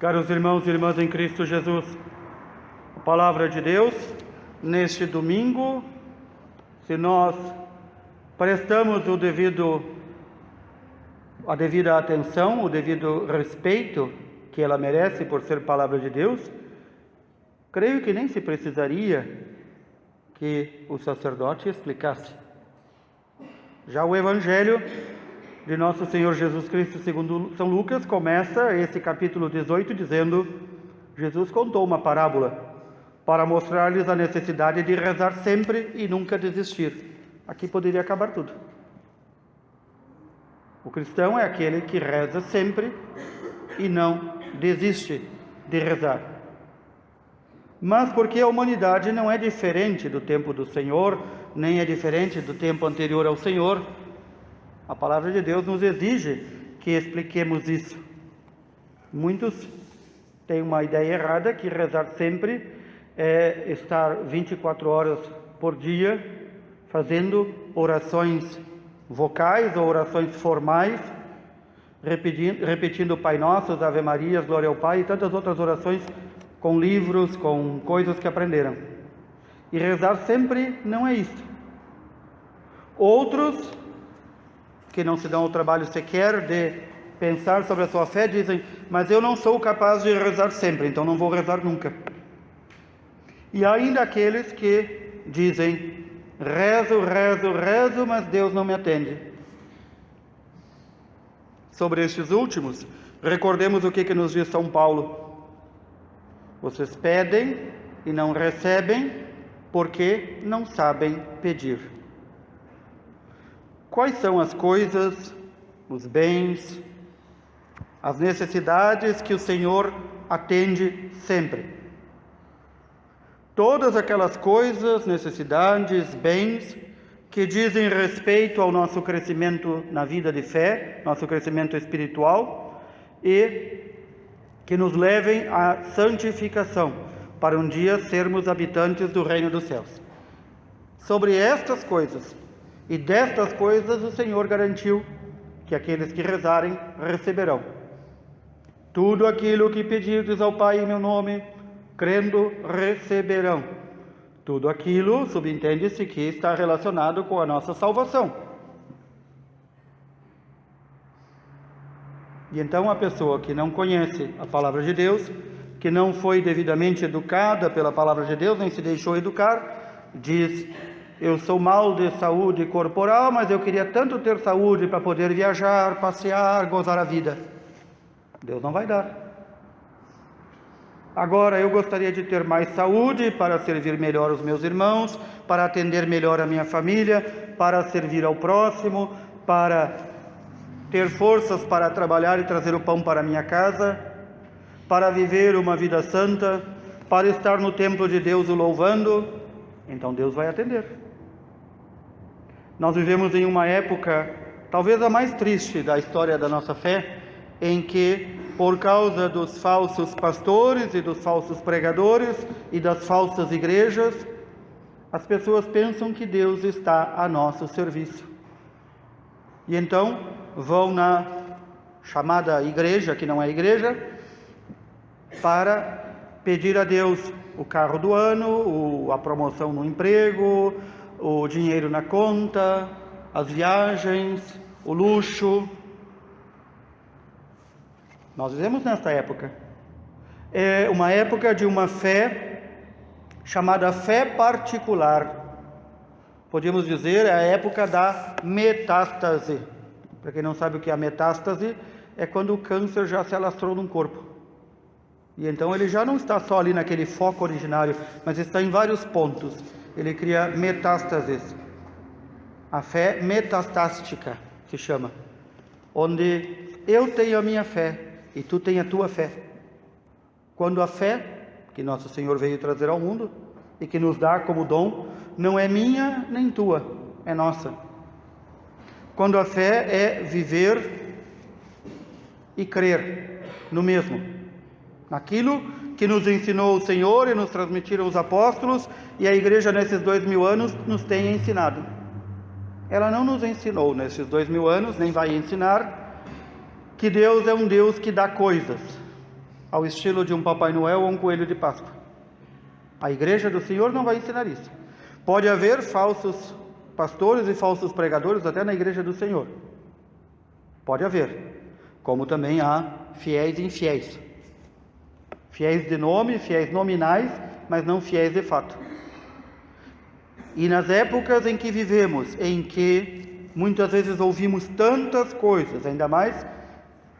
Caros irmãos e irmãs em Cristo Jesus, a palavra de Deus, neste domingo, se nós prestamos a devida atenção, o devido respeito que ela merece por ser palavra de Deus, creio que nem se precisaria que o sacerdote explicasse. Já o Evangelho de Nosso Senhor Jesus Cristo segundo São Lucas começa esse capítulo 18 dizendo: Jesus contou uma parábola para mostrar-lhes a necessidade de rezar sempre e nunca desistir. Aqui poderia acabar tudo. O cristão é aquele que reza sempre e não desiste de rezar. Mas porque a humanidade não é diferente do tempo do Senhor, nem é diferente do tempo anterior ao Senhor, a palavra de Deus nos exige que expliquemos isso. Muitos têm uma ideia errada que rezar sempre é estar 24 horas por dia fazendo orações vocais ou orações formais, repetindo Pai Nosso, Ave Marias, Glória ao Pai e tantas outras orações com livros, com coisas que aprenderam. E rezar sempre não é isso. Outros que não se dão o trabalho sequer de pensar sobre a sua fé dizem: mas eu não sou capaz de rezar sempre, então não vou rezar nunca. E ainda aqueles que dizem: rezo, mas Deus não me atende. Sobre estes últimos, recordemos o que nos diz São Paulo: vocês pedem e não recebem porque não sabem pedir. Quais são as coisas, os bens, as necessidades que o Senhor atende sempre? Todas aquelas coisas, necessidades, bens que dizem respeito ao nosso crescimento na vida de fé, nosso crescimento espiritual, e que nos levem à santificação, para um dia sermos habitantes do reino dos céus. Sobre estas coisas e destas coisas o Senhor garantiu que aqueles que rezarem receberão. Tudo aquilo que pedirdes ao Pai em meu nome, crendo, receberão. Tudo aquilo, subentende-se, que está relacionado com a nossa salvação. E então a pessoa que não conhece a palavra de Deus, que não foi devidamente educada pela palavra de Deus, nem se deixou educar, diz: eu sou mal de saúde corporal, mas eu queria tanto ter saúde para poder viajar, passear, gozar a vida. Deus não vai dar. Agora, eu gostaria de ter mais saúde para servir melhor os meus irmãos, para atender melhor a minha família, para servir ao próximo, para ter forças para trabalhar e trazer o pão para a minha casa, para viver uma vida santa, para estar no templo de Deus o louvando. Então Deus vai atender. Nós vivemos em uma época, talvez a mais triste da história da nossa fé, em que, por causa dos falsos pastores e dos falsos pregadores e das falsas igrejas, as pessoas pensam que Deus está a nosso serviço. E então vão na chamada igreja, que não é igreja, para pedir a Deus o carro do ano, a promoção no emprego, o dinheiro na conta, as viagens, o luxo. Nós vivemos nesta época. É uma época de uma fé chamada fé particular. Podemos dizer, é a época da metástase. Para quem não sabe o que é a metástase, é quando o câncer já se alastrou num corpo. E então ele já não está só ali naquele foco originário, mas está em vários pontos. Ele cria metástases. A fé metastástica se chama. Onde eu tenho a minha fé e tu tens a tua fé. Quando a fé, que Nosso Senhor veio trazer ao mundo e que nos dá como dom, não é minha nem tua, é nossa. Quando a fé é viver e crer no mesmo, naquilo que nos ensinou o Senhor e nos transmitiram os apóstolos, e a igreja nesses 2000 anos nos tem ensinado. Ela não nos ensinou nesses 2000 anos, nem vai ensinar, que Deus é um Deus que dá coisas. ao estilo de um Papai Noel ou um coelho de Páscoa. A igreja do Senhor não vai ensinar isso. Pode haver falsos pastores e falsos pregadores até na igreja do Senhor. Pode haver. Como também há fiéis e infiéis. Fiéis de nome, fiéis nominais, mas não fiéis de fato. E nas épocas em que vivemos, em que muitas vezes ouvimos tantas coisas, ainda mais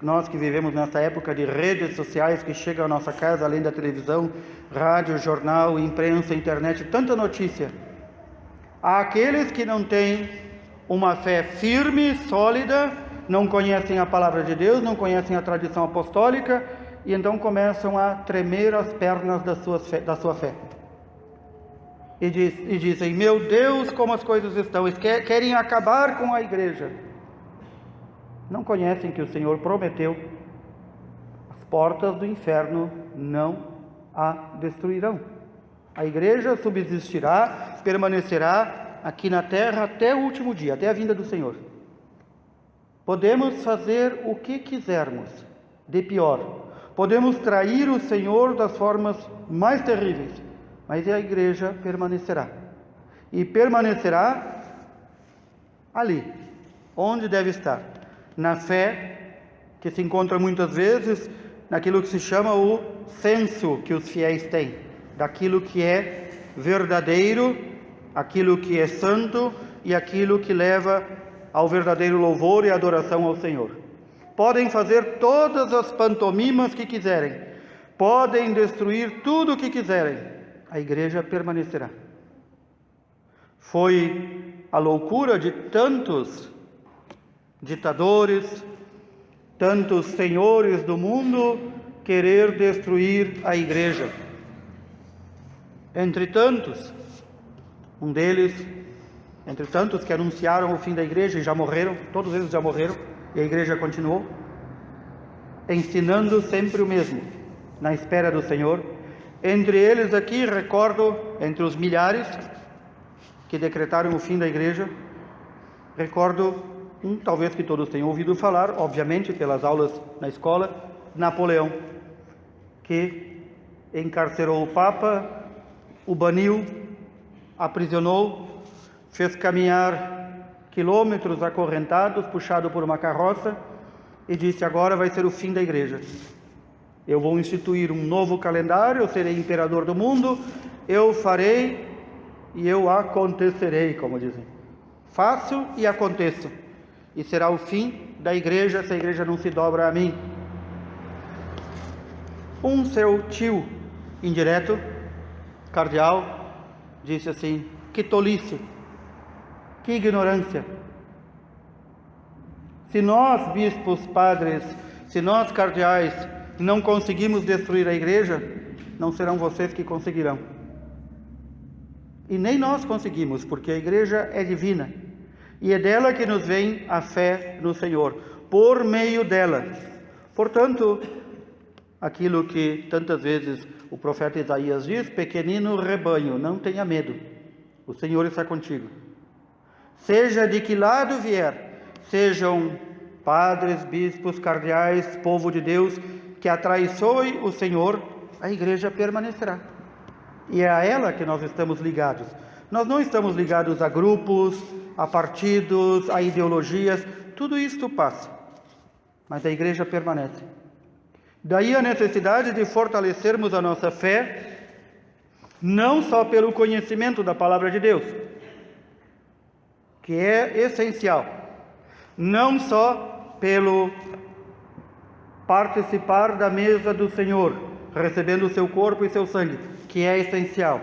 nós que vivemos nessa época de redes sociais que chegam à nossa casa, além da televisão, rádio, jornal, imprensa, internet, tanta notícia. Há aqueles que não têm uma fé firme, sólida, não conhecem a palavra de Deus, não conhecem a tradição apostólica, e então começam a tremer as pernas da sua fé. E dizem, meu Deus, como as coisas estão, eles querem acabar com a igreja. Não conhecem que o Senhor prometeu, as portas do inferno não a destruirão. A igreja subsistirá, permanecerá aqui na terra até o último dia, até a vinda do Senhor. Podemos fazer o que quisermos de pior, podemos trair o Senhor das formas mais terríveis, mas a igreja permanecerá. E permanecerá ali, onde deve estar. Na fé, que se encontra muitas vezes naquilo que se chama o senso que os fiéis têm, daquilo que é verdadeiro, aquilo que é santo e aquilo que leva ao verdadeiro louvor e adoração ao Senhor. Podem fazer todas as pantomimas que quiserem, podem destruir tudo o que quiserem, a igreja permanecerá. Foi a loucura de tantos ditadores, tantos senhores do mundo querer destruir a igreja. Entre tantos, um deles, entre tantos que anunciaram o fim da igreja e já morreram, todos eles já morreram, e a igreja continuou, ensinando sempre o mesmo, na espera do Senhor. Entre eles aqui, recordo, entre os milhares que decretaram o fim da igreja, recordo talvez que todos tenham ouvido falar, obviamente, pelas aulas na escola, Napoleão, que encarcerou o Papa, o baniu, aprisionou, fez caminhar quilômetros acorrentados, puxado por uma carroça, e disse, agora vai ser o fim da igreja. Eu vou instituir um novo calendário, eu serei imperador do mundo, eu farei e eu acontecerei, como dizem. Faço e aconteço. E será o fim da igreja se a igreja não se dobra a mim. Um seu tio indireto, cardeal, disse assim, que tolice, que ignorância. Se nós, bispos, padres, se nós, cardeais, não conseguimos destruir a igreja, não serão vocês que conseguirão. E nem nós conseguimos, porque a igreja é divina. E é dela que nos vem a fé no Senhor, por meio dela. Portanto, aquilo que tantas vezes o profeta Isaías diz, pequenino rebanho, não tenha medo, o Senhor está contigo. Seja de que lado vier, sejam padres, bispos, cardeais, povo de Deus, que atraiçoe o Senhor, a igreja permanecerá. E é a ela que nós estamos ligados. Nós não estamos ligados a grupos, a partidos, a ideologias, tudo isto passa, mas a igreja permanece. Daí a necessidade de fortalecermos a nossa fé, não só pelo conhecimento da palavra de Deus, que é essencial, não só pelo participar da mesa do Senhor, recebendo o seu corpo e seu sangue, que é essencial,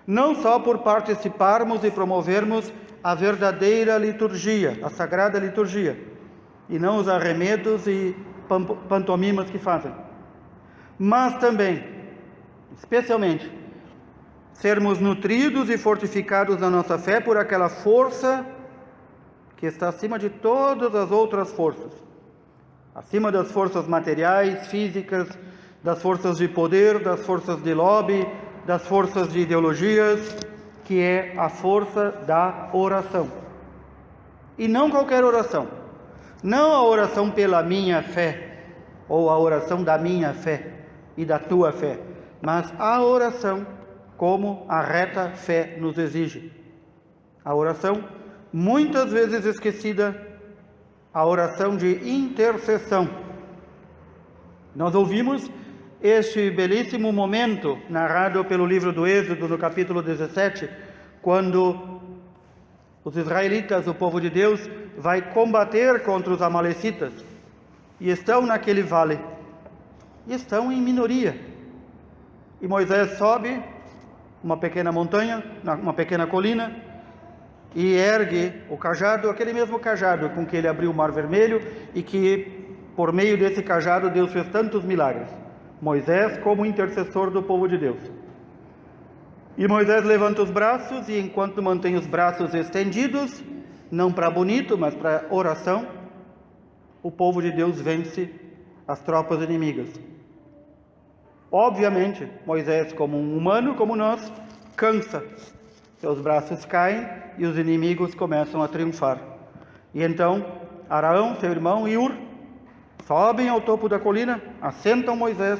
não só por participarmos e promovermos a verdadeira liturgia, a sagrada liturgia, e não os arremedos e pantomimas que fazem, mas também, especialmente, sermos nutridos e fortificados na nossa fé por aquela força que está acima de todas as outras forças, acima das forças materiais, físicas, das forças de poder, das forças de lobby, das forças de ideologias, que é a força da oração. E não qualquer oração, não a oração pela minha fé, ou a oração da minha fé, e da tua fé, mas a oração como a reta fé nos exige. A oração, muitas vezes esquecida, a oração de intercessão. Nós ouvimos este belíssimo momento narrado pelo livro do Êxodo, no capítulo 17, quando os israelitas, o povo de Deus, vai combater contra os amalecitas e estão naquele vale, e estão em minoria. E Moisés sobe uma pequena montanha, uma pequena colina, e ergue o cajado, aquele mesmo cajado com que ele abriu o Mar Vermelho e que, por meio desse cajado, Deus fez tantos milagres. Moisés como intercessor do povo de Deus. E Moisés levanta os braços e, enquanto mantém os braços estendidos, não para bonito, mas para oração, o povo de Deus vence as tropas inimigas. Obviamente, Moisés, como um humano como nós, cansa. Seus braços caem e os inimigos começam a triunfar. E então, Araão, seu irmão, e Ur sobem ao topo da colina, assentam Moisés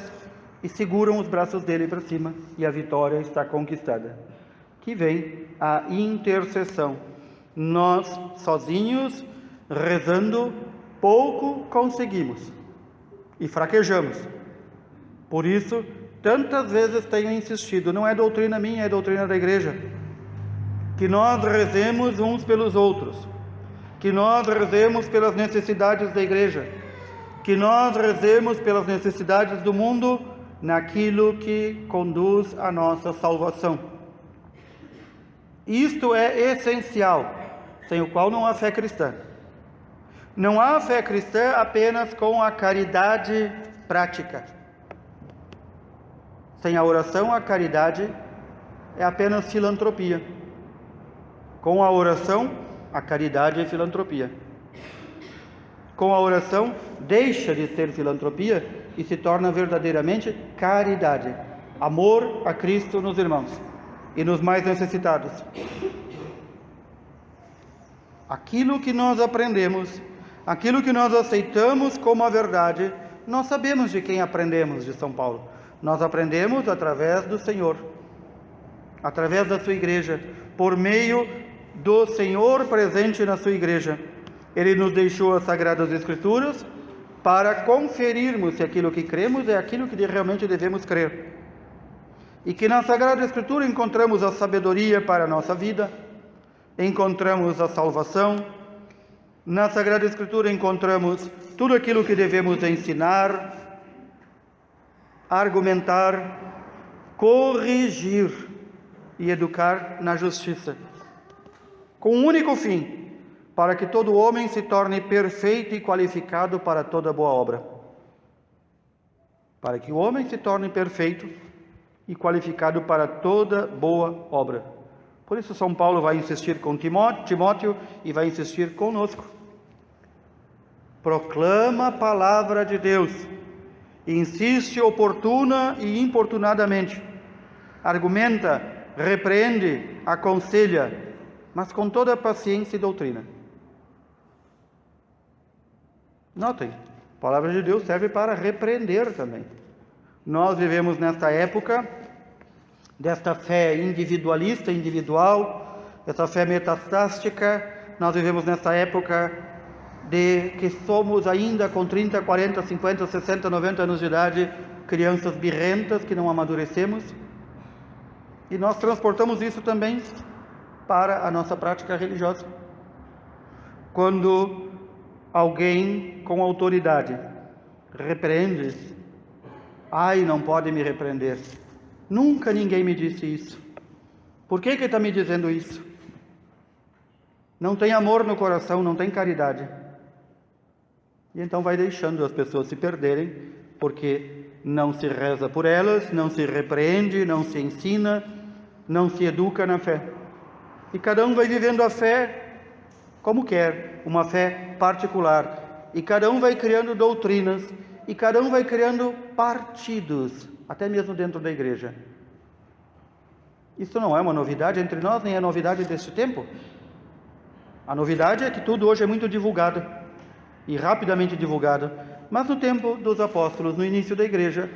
e seguram os braços dele para cima, e a vitória está conquistada. Que vem a intercessão. Nós, sozinhos, rezando, pouco conseguimos e fraquejamos. Por isso, tantas vezes tenho insistido, não é doutrina minha, é doutrina da igreja, que nós rezemos uns pelos outros, que nós rezemos pelas necessidades da igreja, que nós rezemos pelas necessidades do mundo, naquilo que conduz à nossa salvação. Isto é essencial, sem o qual não há fé cristã. Não há fé cristã apenas com a caridade prática. Sem a oração, a caridade é apenas filantropia. Com a oração, a caridade é filantropia. Com a oração, deixa de ser filantropia e se torna verdadeiramente caridade. Amor a Cristo nos irmãos e nos mais necessitados. Aquilo que nós aprendemos, aquilo que nós aceitamos como a verdade, nós sabemos de quem aprendemos, de São Paulo. Nós aprendemos através do Senhor, através da sua igreja, por meio do Senhor presente na sua igreja. Ele nos deixou as Sagradas Escrituras para conferirmos se aquilo que cremos é aquilo que realmente devemos crer. E que na Sagrada Escritura encontramos a sabedoria para a nossa vida, encontramos a salvação. Na Sagrada Escritura encontramos tudo aquilo que devemos ensinar, argumentar, corrigir e educar na justiça, com um único fim, para que todo homem se torne perfeito e qualificado para toda boa obra. Para que o homem se torne perfeito e qualificado para toda boa obra. Por isso São Paulo vai insistir com Timóteo e vai insistir conosco. Proclama a palavra de Deus, insiste oportuna e importunadamente, argumenta, repreende, aconselha, mas com toda paciência e doutrina. Notem, a palavra de Deus serve para repreender também. Nós vivemos nesta época desta fé individualista, individual, essa fé metastástica. Nós vivemos nesta época de que somos ainda com 30, 40, 50, 60, 90 anos de idade, crianças birrentas que não amadurecemos. E nós transportamos isso também para a nossa prática religiosa. Quando alguém com autoridade repreende, ai, não pode me repreender. Nunca ninguém me disse isso. Por que está me dizendo isso? Não tem amor no coração, não tem caridade. E então vai deixando as pessoas se perderem, porque não se reza por elas, não se repreende, não se ensina, não se educa na fé. E cada um vai vivendo a fé como quer, uma fé particular. E cada um vai criando doutrinas, e cada um vai criando partidos, até mesmo dentro da igreja. Isso não é uma novidade entre nós, nem é novidade deste tempo. A novidade é que tudo hoje é muito divulgado, e rapidamente divulgado. Mas no tempo dos apóstolos, no início da igreja,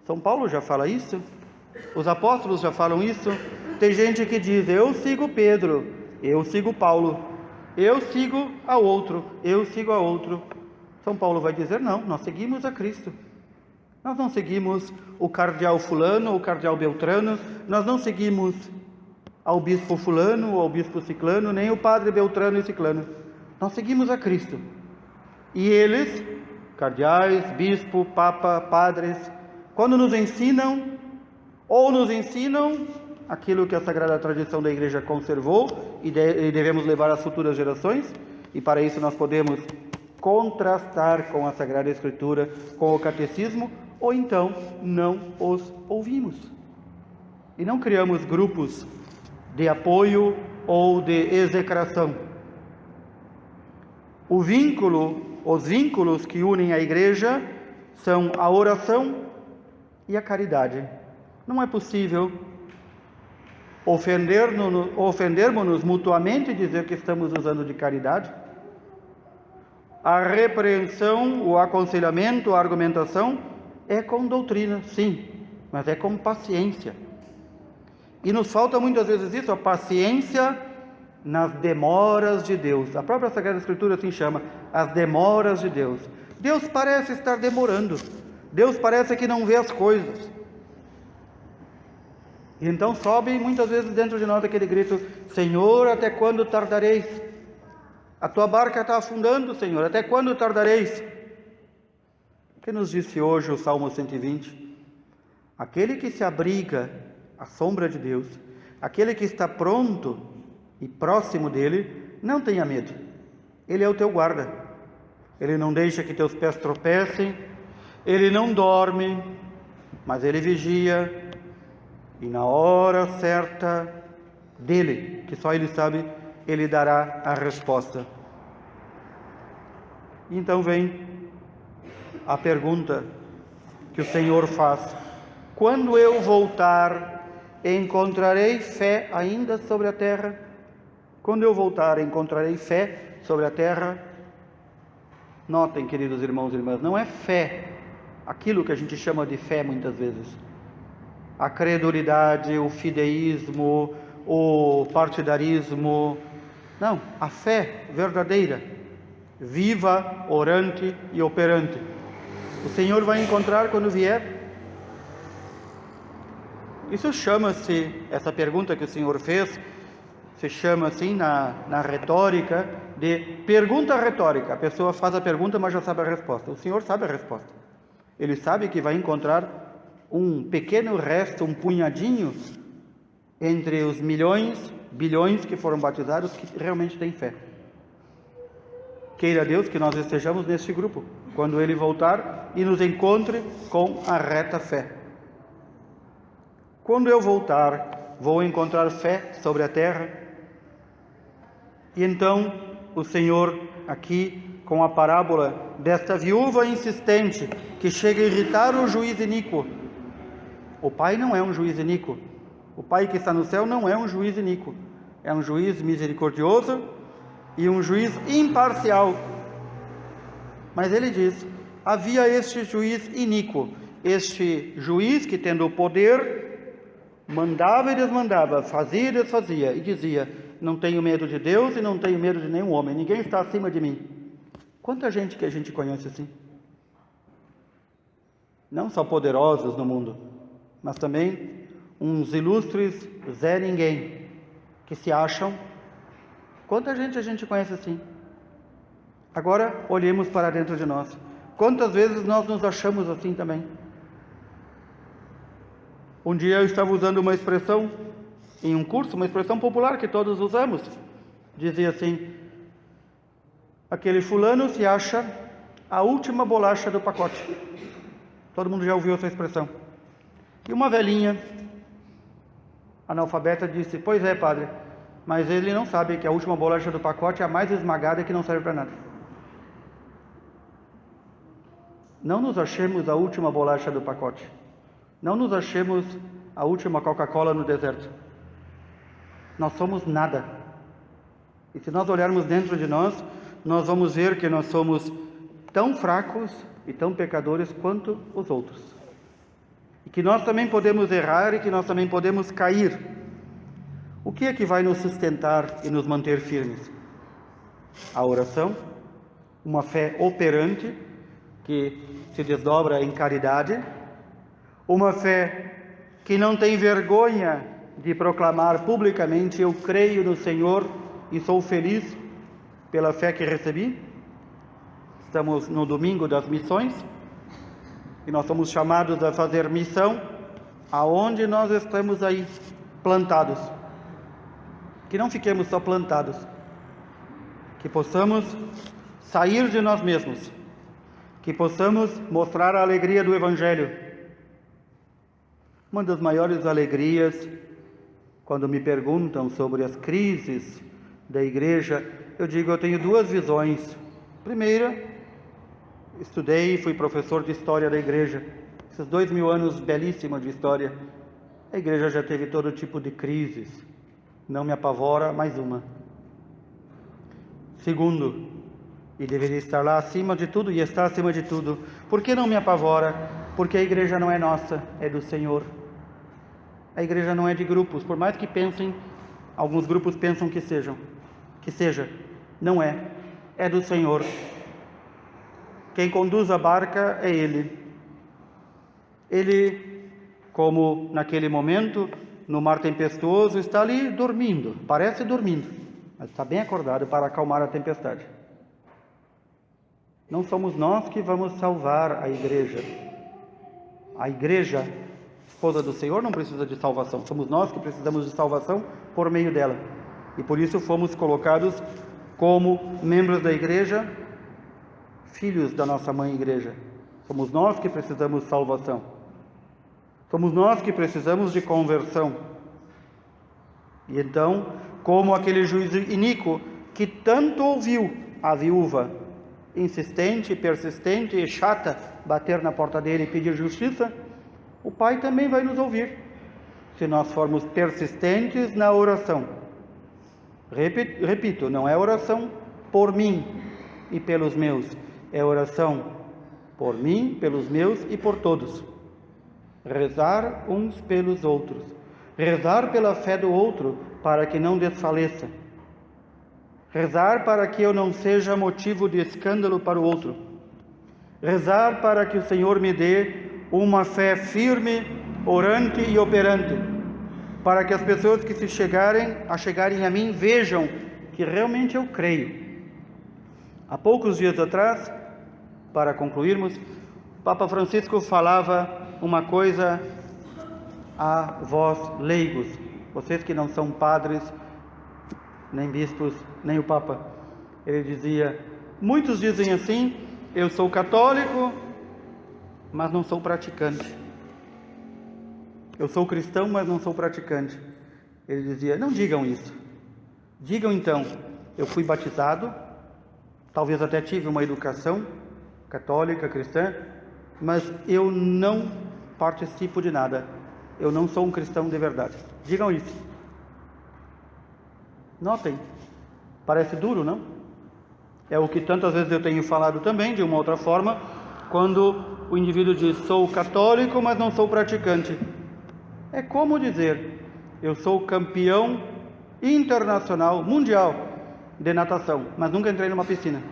São Paulo já fala isso, os apóstolos já falam isso. Tem gente que diz: eu sigo Pedro, eu sigo Paulo, eu sigo a outro, eu sigo a outro. São Paulo vai dizer: não, nós seguimos a Cristo. Nós não seguimos o cardeal fulano ou o cardeal beltrano, nós não seguimos ao bispo fulano ou ao bispo ciclano, nem o padre beltrano e ciclano. Nós seguimos a Cristo. E eles, cardeais, bispo, papa, padres, quando nos ensinam, ou nos ensinam aquilo que a sagrada tradição da igreja conservou e devemos levar às futuras gerações, e para isso nós podemos contrastar com a Sagrada Escritura, com o catecismo, ou então não os ouvimos. E não criamos grupos de apoio ou de execração. Os vínculos que unem a igreja são a oração e a caridade. Não é possível ofendermos-nos mutuamente e dizer que estamos usando de caridade. A repreensão, o aconselhamento, a argumentação é com doutrina, sim, mas é com paciência. E nos falta muitas vezes isso, a paciência nas demoras de Deus. A própria Sagrada Escritura assim chama, as demoras de Deus. Deus parece estar demorando, Deus parece que não vê as coisas. E então sobe muitas vezes dentro de nós aquele grito: Senhor, até quando tardareis? A tua barca está afundando, Senhor, até quando tardareis? O que nos disse hoje o Salmo 120? Aquele que se abriga à sombra de Deus, aquele que está pronto e próximo dele, não tenha medo. Ele é o teu guarda. Ele não deixa que teus pés tropecem, ele não dorme, mas ele vigia, e na hora certa dele, que só ele sabe, ele dará a resposta. Então vem a pergunta que o Senhor faz: quando eu voltar, encontrarei fé ainda sobre a terra? Quando eu voltar, encontrarei fé sobre a terra? Notem, queridos irmãos e irmãs, não é fé aquilo que a gente chama de fé muitas vezes. A credulidade, o fideísmo, o partidarismo. Não, a fé verdadeira, viva, orante e operante. O Senhor vai encontrar quando vier. Isso chama-se, essa pergunta que o Senhor fez, se chama assim na retórica de pergunta retórica. A pessoa faz a pergunta, mas já sabe a resposta. O Senhor sabe a resposta. Ele sabe que vai encontrar um pequeno resto, um punhadinho entre os milhões, bilhões que foram batizados que realmente têm fé. Queira Deus que nós estejamos neste grupo, quando Ele voltar e nos encontre com a reta fé. Quando eu voltar, vou encontrar fé sobre a terra. E então o Senhor, aqui com a parábola desta viúva insistente, que chega a irritar o juiz iníquo. O Pai não é um juiz iníquo. O Pai que está no céu não é um juiz iníquo. É um juiz misericordioso e um juiz imparcial. Mas ele diz: havia este juiz iníquo, este juiz que, tendo o poder, mandava e desmandava, fazia e desfazia, e dizia: não tenho medo de Deus e não tenho medo de nenhum homem, ninguém está acima de mim. Quanta gente que a gente conhece assim? Não só poderosos no mundo, mas também uns ilustres Zé Ninguém, que se acham. Quanta gente a gente conhece assim? Agora, olhemos para dentro de nós. Quantas vezes nós nos achamos assim também? Um dia eu estava usando uma expressão em um curso, uma expressão popular que todos usamos. Dizia assim: aquele fulano se acha a última bolacha do pacote. Todo mundo já ouviu essa expressão. E uma velhinha analfabeta disse: pois é, padre, mas ele não sabe que a última bolacha do pacote é a mais esmagada e que não serve para nada. Não nos achemos a última bolacha do pacote. Não nos achemos a última Coca-Cola no deserto. Nós somos nada. E se nós olharmos dentro de nós, nós vamos ver que nós somos tão fracos e tão pecadores quanto os outros. e que nós também podemos errar e que nós também podemos cair. O que é que vai nos sustentar e nos manter firmes? A oração, uma fé operante que se desdobra em caridade, uma fé que não tem vergonha de proclamar publicamente: eu creio no Senhor e sou feliz pela fé que recebi. Estamos no domingo das missões e nós somos chamados a fazer missão aonde nós estamos aí plantados. Que não fiquemos só plantados, que possamos sair de nós mesmos, que possamos mostrar a alegria do Evangelho. Uma das maiores alegrias, quando me perguntam sobre as crises da igreja, eu digo: eu tenho duas visões. Primeira, estudei e fui professor de história da igreja. Esses 2000 anos belíssimos de história, a igreja já teve todo tipo de crises. Não me apavora mais uma. Segundo, e deveria estar lá acima de tudo, e está acima de tudo, por que não me apavora? Porque a igreja não é nossa, é do Senhor. A igreja não é de grupos, por mais que pensem, alguns grupos pensam que seja, não é, é do Senhor. Quem conduz a barca é Ele. Ele, como naquele momento, no mar tempestuoso, está ali dormindo, parece dormindo, mas está bem acordado para acalmar a tempestade. Não somos nós que vamos salvar a igreja. A igreja, esposa do Senhor, não precisa de salvação. Somos nós que precisamos de salvação por meio dela. E por isso fomos colocados como membros da igreja, filhos da nossa mãe igreja. Somos nós que precisamos de salvação. Somos nós que precisamos de conversão. E então, como aquele juiz iníquo que tanto ouviu a viúva, insistente, persistente e chata, bater na porta dele e pedir justiça, o Pai também vai nos ouvir, se nós formos persistentes na oração. Repito, não é oração por mim e pelos meus, é oração por mim, pelos meus e por todos. Rezar uns pelos outros, rezar pela fé do outro para que não desfaleça, rezar para que eu não seja motivo de escândalo para o outro, rezar para que o Senhor me dê uma fé firme, orante e operante, para que as pessoas que se chegarem a mim vejam que realmente eu creio. Há poucos dias atrás, para concluirmos, o Papa Francisco falava uma coisa a vós leigos, vocês que não são padres, nem bispos, nem o Papa. Ele dizia: muitos dizem assim, eu sou católico, mas não sou praticante. Eu sou cristão, mas não sou praticante. Ele dizia: não digam isso. Digam então: eu fui batizado, talvez até tive uma educação católica, cristã, mas eu não participo de nada. Eu não sou um cristão de verdade. Digam isso. Notem, parece duro, não? É o que tantas vezes eu tenho falado também, de uma outra forma, quando o indivíduo diz: sou católico, mas não sou praticante. É como dizer: eu sou campeão internacional, mundial de natação, mas nunca entrei numa piscina.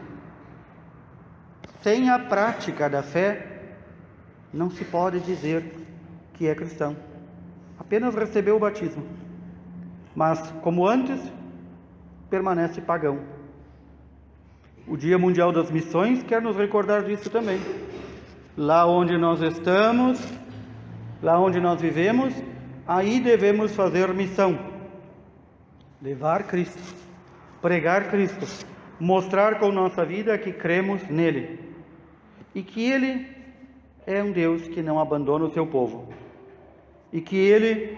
Sem a prática da fé, não se pode dizer que é cristão. Apenas recebeu o batismo, mas, como antes, permanece pagão. O Dia Mundial das Missões quer nos recordar disso também. Lá onde nós estamos, lá onde nós vivemos, aí devemos fazer missão. Levar Cristo, pregar Cristo, mostrar com nossa vida que cremos nele e que Ele é um Deus que não abandona o seu povo e que Ele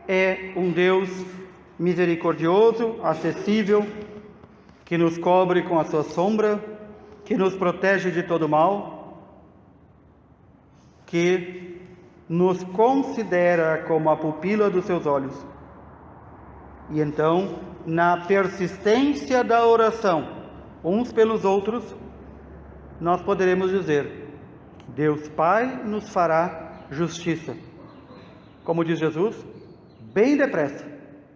é um Deus misericordioso, acessível, que nos cobre com a sua sombra, que nos protege de todo mal, que nos considera como a pupila dos seus olhos. E então, na persistência da oração, uns pelos outros, nós poderemos dizer: Deus Pai nos fará justiça. Como diz Jesus, bem depressa,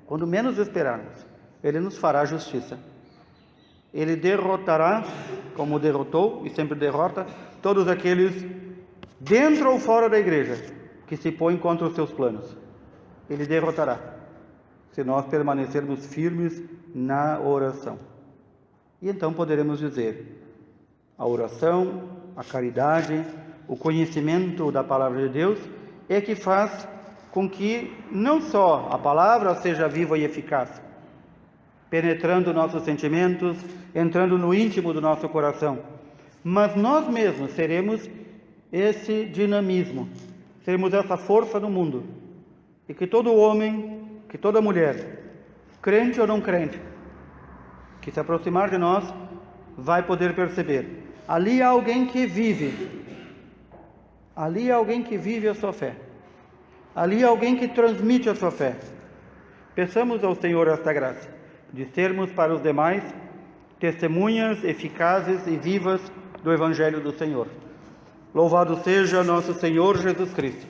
quando menos esperarmos, Ele nos fará justiça. Ele derrotará, como derrotou e sempre derrota, todos aqueles dentro ou fora da igreja que se põem contra os seus planos. Ele derrotará, se nós permanecermos firmes na oração. E então poderemos dizer, a oração, a caridade, o conhecimento da palavra de Deus é que faz com que não só a palavra seja viva e eficaz, penetrando nossos sentimentos, entrando no íntimo do nosso coração, mas nós mesmos seremos esse dinamismo, seremos essa força no mundo, e que todo homem, que toda mulher, crente ou não crente, que se aproximar de nós, vai poder perceber, ali há alguém que vive, ali há alguém que vive a sua fé, ali há alguém que transmite a sua fé. Peçamos ao Senhor esta graça, de sermos para os demais testemunhas eficazes e vivas do Evangelho do Senhor. Louvado seja nosso Senhor Jesus Cristo.